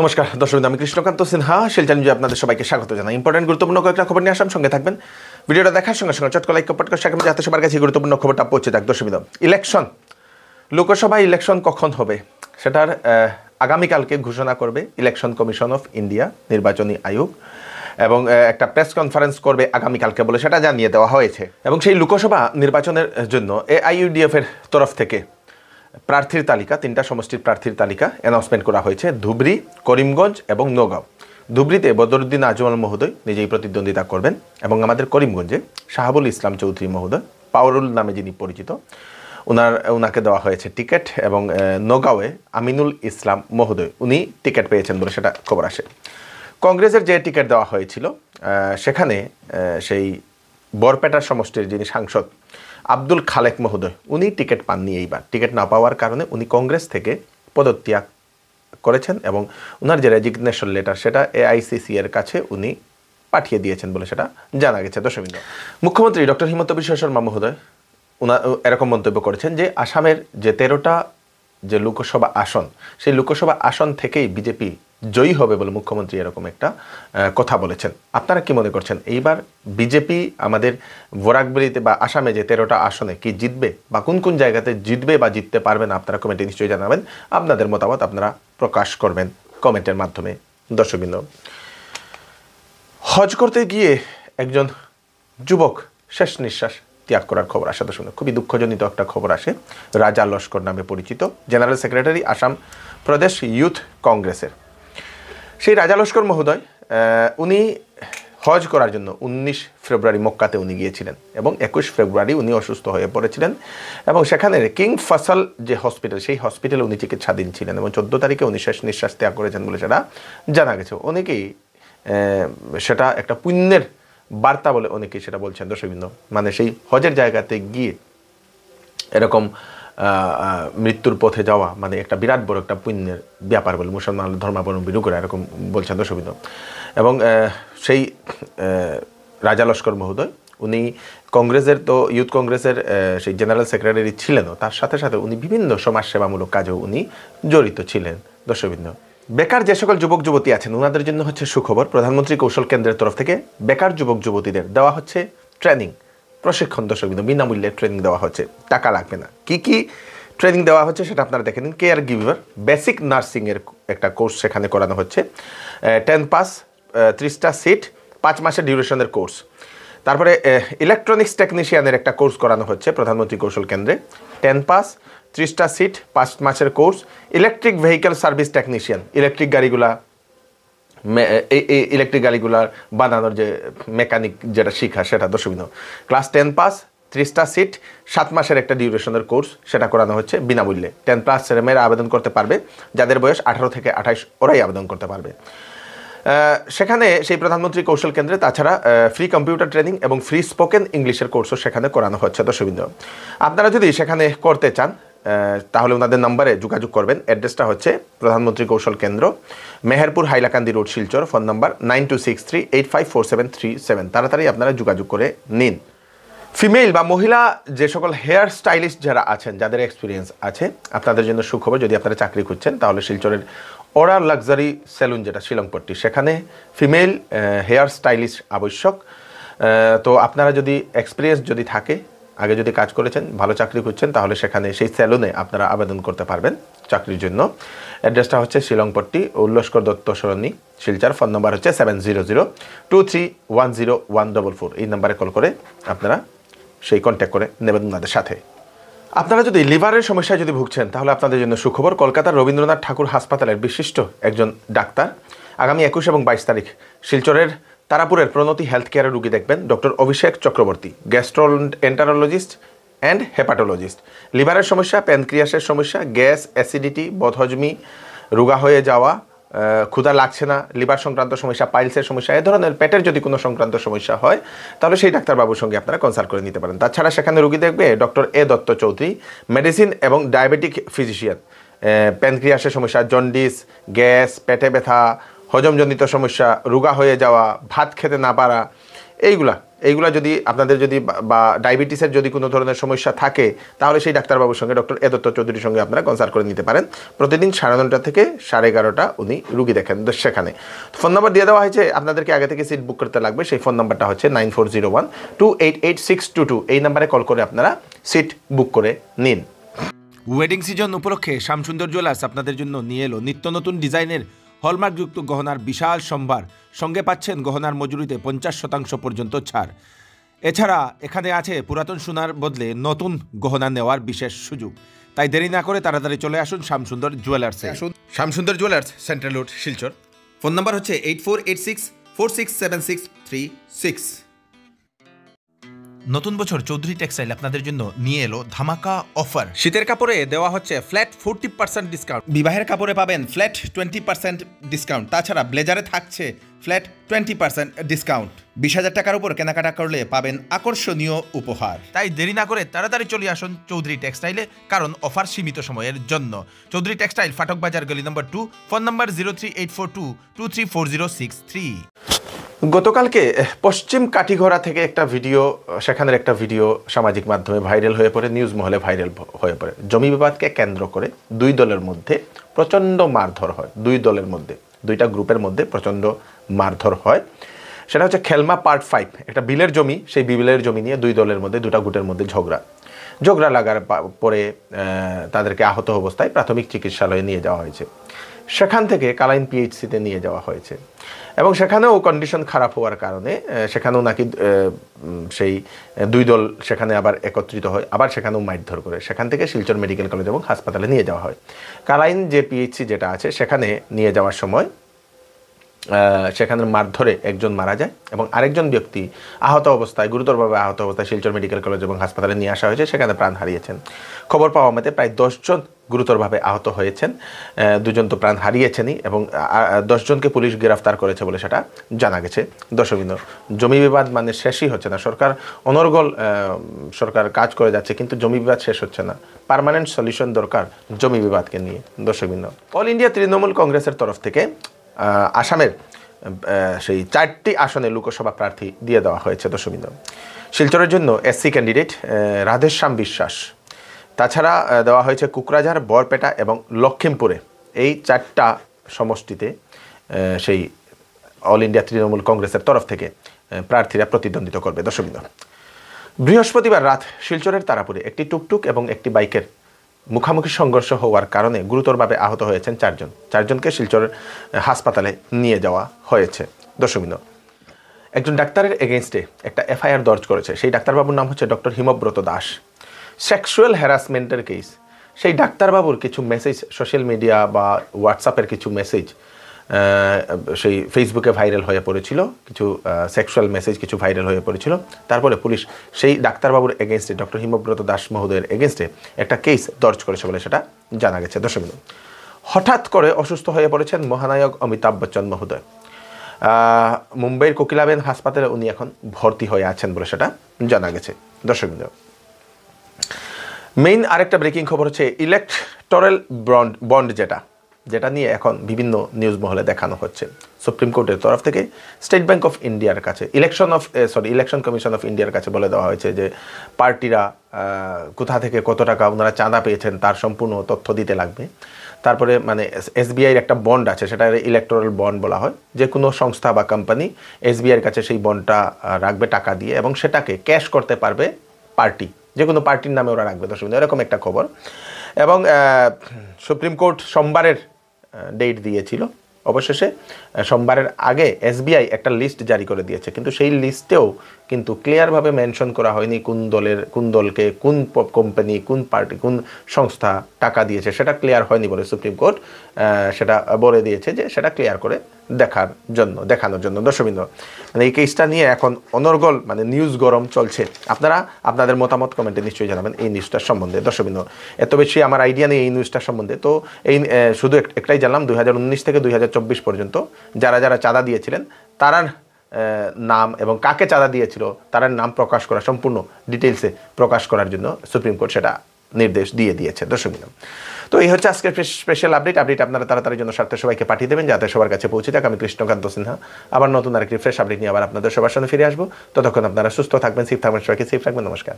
নমস্কার দর্শক, আমি কৃষ্ণকান্ত সিনহা শিলচর নিউজে আপনাদের সবাইকে স্বাগত জানাই। ইম্পর্টেন্ট গুরুত্বপূর্ণ কয়েকটা খবর নিয়ে আসাম, সঙ্গে থাকবেন। ভিডিওটা দেখার সঙ্গে সঙ্গে চটকা লাইক কমেন্ট করে রাখবেন যাতে সবার কাছে গুরুত্বপূর্ণ খবরটা পৌঁছে যাক। দর্শক, ইলেকশন, লোকসভা ইলেকশন কখন হবে সেটার আগামীকালকে ঘোষণা করবে ইলেকশন কমিশন অফ ইন্ডিয়া, নির্বাচনী আয়োগ, এবং একটা প্রেস কনফারেন্স করবে আগামীকালকে বলে সেটা জানিয়ে দেওয়া হয়েছে। এবং সেই লোকসভা নির্বাচনের জন্য AIUDF এর তরফ থেকে প্রার্থীর তালিকা, 3টা সমষ্টির প্রার্থীর তালিকা অ্যানাউন্সমেন্ট করা হয়েছে। ধুবড়ী, করিমগঞ্জ এবং নওগাঁও। ধুবড়ীতে বদরুদ্দিন আজমল মহোদয় নিজেই প্রতিদ্বন্দ্বিতা করবেন, এবং আমাদের করিমগঞ্জে শাহাবুল ইসলাম চৌধুরী মহোদয়, পাওয়ারুল নামে যিনি পরিচিত, ওনাকে দেওয়া হয়েছে টিকিট। এবং নওগাঁওয়ে আমিনুল ইসলাম মহোদয় উনি টিকিট পেয়েছেন বলে সেটা খবর আসে। কংগ্রেসের যে টিকিট দেওয়া হয়েছিল সেখানে সেই বরপেটার সমষ্টির যিনি সাংসদ আব্দুল খালেক মহোদয় উনি টিকিট পাননি। এইবার টিকিট না পাওয়ার কারণে উনি কংগ্রেস থেকে পদত্যাগ করেছেন, এবং ওনার যে রেজিগনেশন লেটার সেটা AICC এর কাছে উনি পাঠিয়ে দিয়েছেন বলে সেটা জানা গেছে। দর্শকবৃন্দ, মুখ্যমন্ত্রী ডক্টর হিমন্ত বিশ্ব শর্মা মহোদয় এরকম মন্তব্য করেছেন যে আসামের যে 13টা যে লোকসভা আসন, সেই লোকসভা আসন থেকেই বিজেপি জয়ী হবে বলে মুখ্যমন্ত্রী এরকম একটা কথা বলেছেন। আপনারা কি মনে করছেন, এইবার বিজেপি আমাদের বরাকবেলিতে বা আসামে যে 13টা আসনে কি জিতবে, বা কোন কোন জায়গাতে জিতবে বা জিততে পারবে না? আপনারা কমেন্টে নিশ্চয়ই জানাবেন। আপনাদের মতামত আপনারা প্রকাশ করবেন কমেন্টের মাধ্যমে। দর্শকবৃন্দ, হজ করতে গিয়ে একজন যুবক শেষ নিঃশ্বাস ত্যাগ করার খবর আসে। দর্শক, খুবই দুঃখজনিত একটা খবর আসে। রাজা লস্কর নামে পরিচিত, জেনারেল সেক্রেটারি আসাম প্রদেশ ইউথ কংগ্রেসের। সেই রাজা লস্কর মহোদয় উনি হজ করার জন্য 19 ফেব্রুয়ারি মক্কাতে উনি গিয়েছিলেন, এবং 21 ফেব্রুয়ারি উনি অসুস্থ হয়ে পড়েছিলেন, এবং সেখানে কিং ফসল যে হসপিটাল, সেই হসপিটালে উনি চিকিৎসাধীন ছিলেন, এবং 14 তারিখে উনি শেষ নিঃশ্বাস ত্যাগ করেছেন বলে সেটা জানা গেছে। অনেকেই সেটা একটা পুণ্যের বার্তা বলে অনেকেই সেটা বলছেন। দর্শকবৃন্দ, মানে সেই হজের জায়গাতে গিয়ে এরকম মৃত্যুর পথে যাওয়া মানে একটা বিরাট বড় একটা পুণ্যের ব্যাপার বলে মুসলমান ধর্মাবলম্বী লোকেরা এরকম বলছেন। দর্শকবৃন্দ, এবং সেই রাজা লস্কর মহোদয় উনি কংগ্রেসের তো ইউথ কংগ্রেসের সেই জেনারেল সেক্রেটারি ছিলেনও, তার সাথে সাথে উনি বিভিন্ন সমাজসেবামূলক কাজেও উনি জড়িত ছিলেন। দর্শকবৃন্দ, বেকার যে সকল যুবক যুবতী আছেন ওনাদের জন্য হচ্ছে সুখবর। প্রধানমন্ত্রী কৌশল কেন্দ্রের তরফ থেকে বেকার যুবক যুবতীদের দেওয়া হচ্ছে ট্রেনিং, প্রশিক্ষণ। দর্শকবৃন্দ, বিনামূল্যে ট্রেনিং দেওয়া হচ্ছে, টাকা লাগবে না। কি কি ট্রেনিং দেওয়া হচ্ছে সেটা আপনারা দেখে নিন। কেয়ার গিভার বেসিক নার্সিংয়ের একটা কোর্স সেখানে করানো হচ্ছে। 10 পাস, 30টা সিট, 5 মাসের ডিউরেশনের কোর্স। তারপরে ইলেকট্রনিক্স টেকনিশিয়ানের একটা কোর্স করানো হচ্ছে প্রধানমন্ত্রী কৌশল কেন্দ্রে। 10 পাস, 30টা সিট, 5 মাসের course. Electric vehicle service technician, electric গাড়িগুলার বানানোর যে মেকানিক যেটা শিখা সেটা। দর্শকবৃন্দ, ক্লাস 10 পাস, 30টা সিট, 7 মাসের একটা ডিউরেশনের কোর্স সেটা করানো হচ্ছে বিনামূল্যে। 10+ ছেলেমেয়েরা আবেদন করতে পারবে, যাদের বয়স 18 থেকে 28 ওরাই আবেদন করতে পারবে। সেখানে সেই প্রধানমন্ত্রী কৌশল কেন্দ্রে তাছাড়া ফ্রি কম্পিউটার ট্রেনিং এবং ফ্রি স্পোকেন ইংলিশের কোর্সও সেখানে করানো হচ্ছে। দর্শকবৃন্দ, আপনারা যদি সেখানে করতে চান তাহলে ওনাদের নাম্বারে যোগাযোগ করবেন। অ্যাড্রেসটা হচ্ছে প্রধানমন্ত্রী কৌশল কেন্দ্র, Meherpur Hailakandi road, Silchar. Phone number 9263854737। তাড়াতাড়ি আপনারা যোগাযোগ করে নিন। ফিমেল বা মহিলা যে সকল হেয়ার স্টাইলিস্ট যারা আছেন, যাদের এক্সপিরিয়েন্স আছে, আপনাদের জন্য সুখবর। যদি আপনারা চাকরি খুঁজছেন তাহলে শিলচরের ওরা লাক্সারি সেলুন যেটা শিলংপট্টি, সেখানে ফিমেল হেয়ার স্টাইলিস্ট আবশ্যক। তো আপনারা যদি এক্সপিরিয়েন্স যদি থাকে, আগে যদি কাজ করেছেন, ভালো চাকরি খুঁজছেন, তাহলে সেখানে সেই সেলুনে আপনারা আবেদন করতে পারবেন চাকরির জন্য। অ্যাড্রেসটা হচ্ছে শিলংপট্টি, উল্লস্কর দত্ত সরণি, শিলচর। ফোন নাম্বার হচ্ছে 7002310144। এই নাম্বারে কল করে আপনারা সেই কন্ট্যাক্ট করে নেবেন ওনাদের সাথে। আপনারা যদি লিভারের সমস্যায় যদি ভুগছেন তাহলে আপনাদের জন্য সুখবর। কলকাতার রবীন্দ্রনাথ ঠাকুর হাসপাতালের বিশিষ্ট একজন ডাক্তার আগামী 21 এবং 22 তারিখ শিলচরের তারাপুরের প্রণতি হেলথ কেয়ারের রুগী দেখবেন doctor Abhishek Chakraborty, gastroenterologist and hepatologist. লিভারের সমস্যা, প্যানক্রিয়াসের সমস্যা, গ্যাস, অ্যাসিডিটি, বদহজমি, রোগা হয়ে যাওয়া, ক্ষুধা লাগছে না, লিভার সংক্রান্ত সমস্যা, পাইলসের সমস্যা, এ ধরনের পেটের যদি কোনো সংক্রান্ত সমস্যা হয় তাহলে সেই ডাক্তারবাবুর সঙ্গে আপনারা কনসাল্ট করে নিতে পারেন। তাছাড়া সেখানে রুগী দেখবে doctor A Dutta Chowdhury, medicine এবং ডায়াবেটিক ফিজিশিয়ান। প্যানক্রিয়াসের সমস্যা, জন্ডিস, গ্যাস, পেটে ব্যথা, হজমজনিত সমস্যা, রোগা হয়ে যাওয়া, ভাত খেতে না পারা, এইগুলা যদি আপনাদের যদি বা ডায়াবেটিসের যদি কোনো ধরনের সমস্যা থাকে তাহলে সেই ডাক্তারবাবুর সঙ্গে ডক্টর এ দত্ত চৌধুরীর সঙ্গে আপনারা কনসাল্ট করে নিতে পারেন। প্রতিদিন 9:30 থেকে 11:30 উনি রুগী দেখেন সেখানে। ফোন নাম্বার দিয়ে দেওয়া হয়েছে, আপনাদেরকে আগে থেকে সিট বুক করতে লাগবে। সেই ফোন নাম্বারটা হচ্ছে 9401288622। এই নাম্বারে কল করে আপনারা সিট বুক করে নিন। ওয়েডিং সিজন উপলক্ষে শ্যামসুন্দর জুয়েলার্স আপনাদের জন্য নিয়ে এলো নিত্য নতুন ডিজাইনের হলমার্কযুক্ত গহনার বিশাল সম্ভার। সঙ্গে পাচ্ছেন গহনার মজুরিতে 50% পর্যন্ত ছাড়। এছাড়া এখানে আছে পুরাতন সোনার বদলে নতুন গহনা নেওয়ার বিশেষ সুযোগ। তাই দেরি না করে তাড়াতাড়ি চলে আসুন শ্যামসুন্দর জুয়েলার্সে। Shyamsundar jewellers, central road, Silchar. Phone number হচ্ছে 8486467636। নতুন বছর চৌধুরী টেক্সটাইল আপনাদের জন্য নিয়ে এলো ধামাকা অফার। শীতের কাপড়ে দেওয়া হচ্ছে ফ্ল্যাট 40% ডিসকাউন্ট, বিবাহের কাপড়ে পাবেন ফ্ল্যাট 20% ডিসকাউন্ট, তাছাড়া ব্লেজারে থাকছে ফ্ল্যাট 20% ডিসকাউন্ট। 20,000 টাকার উপর কেনাকাটা করলে পাবেন আকর্ষণীয় উপহার। তাই দেরি না করে তাড়াতাড়ি চলে আসুন চৌধুরী টেক্সটাইলে, কারণ অফার সীমিত সময়ের জন্য। চৌধুরী টেক্সটাইল, ফাটক বাজার, গলি নম্বর 2, ফোন নম্বর 038422340063। গতকালকে পশ্চিম কাটিগড়া থেকে একটা ভিডিও, সেখানের একটা ভিডিও সামাজিক মাধ্যমে ভাইরাল হয়ে পড়ে, নিউজ মহলে ভাইরাল হয়ে পড়ে। জমি বিবাদকে কেন্দ্র করে দুই দলের মধ্যে প্রচণ্ড মারধর হয়। দুই দলের মধ্যে, দুইটা গ্রুপের মধ্যে প্রচণ্ড মারধর হয়। সেটা হচ্ছে খেলমা পার্ট 5, একটা বিলের জমি। সেই বিলের জমি নিয়ে দুই দলের মধ্যে, দুটা গুটের মধ্যে ঝগড়া লাগার পরে তাদেরকে আহত অবস্থায় প্রাথমিক চিকিৎসালয়ে নিয়ে যাওয়া হয়েছে। সেখান থেকে কালাইন পিএইচসিতে নিয়ে যাওয়া হয়েছে এবং সেখানেও কন্ডিশন খারাপ হওয়ার কারণে সেখানেও নাকি সেই দুই দল সেখানে আবার একত্রিত হয়, আবার সেখানেও মারধর করে। সেখান থেকে শিলচর মেডিকেল কলেজ এবং হাসপাতালে নিয়ে যাওয়া হয়। কালাইন যে পিএইচসি যেটা আছে সেখানে নিয়ে যাওয়ার সময় সেখানে মারধরে একজন মারা যায় এবং আরেকজন ব্যক্তি আহত অবস্থায়, গুরুতরভাবে আহত অবস্থায় শিলচর মেডিকেল কলেজ এবং হাসপাতালে নিয়ে আসা হয়েছে। সেখানে প্রাণ হারিয়েছেন। খবর পাওয়া মতে প্রায় 10 জন গুরুতরভাবে আহত হয়েছেন, 2 জন তো প্রাণ হারিয়েছেনই এবং 10 জনকে পুলিশ গ্রেফতার করেছে বলে সেটা জানা গেছে। দর্শকবৃন্দ, জমি বিবাদ মানে শেষই হচ্ছে না। সরকার অনর্গল সরকার কাজ করে যাচ্ছে, কিন্তু জমি বিবাদ শেষ হচ্ছে না। পার্মানেন্ট সলিউশন দরকার জমি বিবাদকে নিয়ে। দর্শকবৃন্দ, অল ইন্ডিয়া তৃণমূল কংগ্রেসের তরফ থেকে আসামের সেই 4টি আসনে লোকসভা প্রার্থী দিয়ে দেওয়া হয়েছে। দর্শকবৃন্দ, শিলচরের জন্য এসসি ক্যান্ডিডেট রাধেশ্যাম বিশ্বাস, তাছাড়া দেওয়া হয়েছে কুকরাঝার, বরপেটা এবং লক্ষিমপুরে। এই 4টা সমষ্টিতে সেই অল ইন্ডিয়া তৃণমূল কংগ্রেসের তরফ থেকে প্রার্থীরা প্রতিদ্বন্দ্বিতা করবে। দর্শকবৃন্দ, বৃহস্পতিবার রাত শিলচরের তারাপুরে একটি টুকটুক এবং একটি বাইকের মুখোমুখি সংঘর্ষ হওয়ার কারণে গুরুতরভাবে আহত হয়েছেন 4 জন। 4 জনকে শিলচর হাসপাতালে নিয়ে যাওয়া হয়েছে। দর্শকবৃন্দ, একজন ডাক্তারের এগেইনস্টে একটা এফআইআর দর্জ করেছে। সেই ডাক্তারবাবুর নাম হচ্ছে ডক্টর হিমব্রত দাস। সেক্সুয়াল হ্যারাসমেন্টের কেস। সেই ডাক্তারবাবুর কিছু মেসেজ সোশ্যাল মিডিয়া বা হোয়াটসঅ্যাপের কিছু মেসেজ সেই ফেসবুকে ভাইরাল হয়ে পড়েছিল, কিছু সেক্সুয়াল মেসেজ কিছু ভাইরাল হয়ে পড়েছিল। তারপরে পুলিশ সেই ডাক্তারবাবুর এগেনস্টে, ডক্টর হিমব্রত দাস মহোদয়ের এগেনস্টে একটা কেস দর্জ করেছে বলে সেটা জানা গেছে। দর্শকবৃন্দ, হঠাৎ করে অসুস্থ হয়ে পড়েছেন মহানায়ক অমিতাভ বচ্চন মহোদয়। মুম্বাইয়ের কোকিলাবেন হাসপাতালে উনি এখন ভর্তি হয়ে আছেন বলে সেটা জানা গেছে। দর্শকবৃন্দ, মেইন আরেকটা ব্রেকিং খবর হচ্ছে ইলেকটোরাল বন্ড যেটা নিয়ে এখন বিভিন্ন নিউজ মহলে দেখানো হচ্ছে। সুপ্রিম কোর্টের তরফ থেকে স্টেট ব্যাংক অফ ইন্ডিয়ার কাছে, ইলেকশন কমিশন অফ ইন্ডিয়ার কাছে বলে দেওয়া হয়েছে যে পার্টিরা কোথা থেকে কত টাকা ওনারা চাঁদা পেয়েছেন তার সম্পূর্ণ তথ্য দিতে লাগবে। তারপরে মানে এসবিআইয়ের একটা বন্ড আছে, সেটা ইলেকটোরাল বন্ড বলা হয়। যে কোনো সংস্থা বা কোম্পানি এসবিআইয়ের কাছে সেই বন্ডটা রাখবে টাকা দিয়ে এবং সেটাকে ক্যাশ করতে পারবে পার্টি, যে কোনো পার্টির নামে ওরা রাখবে। দর্শক, এরকম একটা খবর। এবং সুপ্রিম কোর্ট সোমবারের ডেট দিয়েছিল। অবশেষে সোমবারের আগে এসবিআই একটা লিস্ট জারি করে দিয়েছে, কিন্তু সেই লিস্টেও কিন্তু ক্লিয়ারভাবে মেনশন করা হয়নি কোন দলকে, কোন কোম্পানি, কোন পার্টি, কোন সংস্থা টাকা দিয়েছে। সেটা ক্লিয়ার হয়নি বলে সুপ্রিম কোর্ট সেটা বলে দিয়েছে যে সেটা ক্লিয়ার করে দেখানোর জন্য। দর্শকবৃন্দ, মানে এই কেসটা নিয়ে এখন অনর্গল মানে নিউজ গরম চলছে। আপনারা আপনাদের মতামত কমেন্টে নিশ্চয়ই জানাবেন এই নিউজটার সম্বন্ধে। দর্শকবৃন্দ, এত বেশি আমার আইডিয়া নেই এই নিউজটার সম্বন্ধে। তো এই শুধু একটাই জানলাম, 2019 থেকে 2024 পর্যন্ত যারা চাঁদা দিয়েছিলেন তারার নাম এবং কাকে চাঁদা দিয়েছিল তার নাম প্রকাশ করা, সম্পূর্ণ ডিটেলসে প্রকাশ করার জন্য সুপ্রিম কোর্ট সেটা নির্দেশ দিয়ে দিয়েছে। দর্শক, তো এই হচ্ছে আজকের স্পেশাল আপডেট আপনারা তাড়াতাড়ির জন্য স্বার্থে সবাইকে পাঠিয়ে দেবেন যাতে সবার কাছে পৌঁছে যাক। আমি কৃষ্ণকান্ত সিনহা আবার নতুন আরেকটি ফ্রেশ আপডেট নিয়ে আবার আপনাদের সবার সামনে ফিরে আসবো। ততক্ষণ আপনারা সুস্থ থাকবেন, সেফ থাকবেন, সবাইকে সেফ থাকবেন। নমস্কার।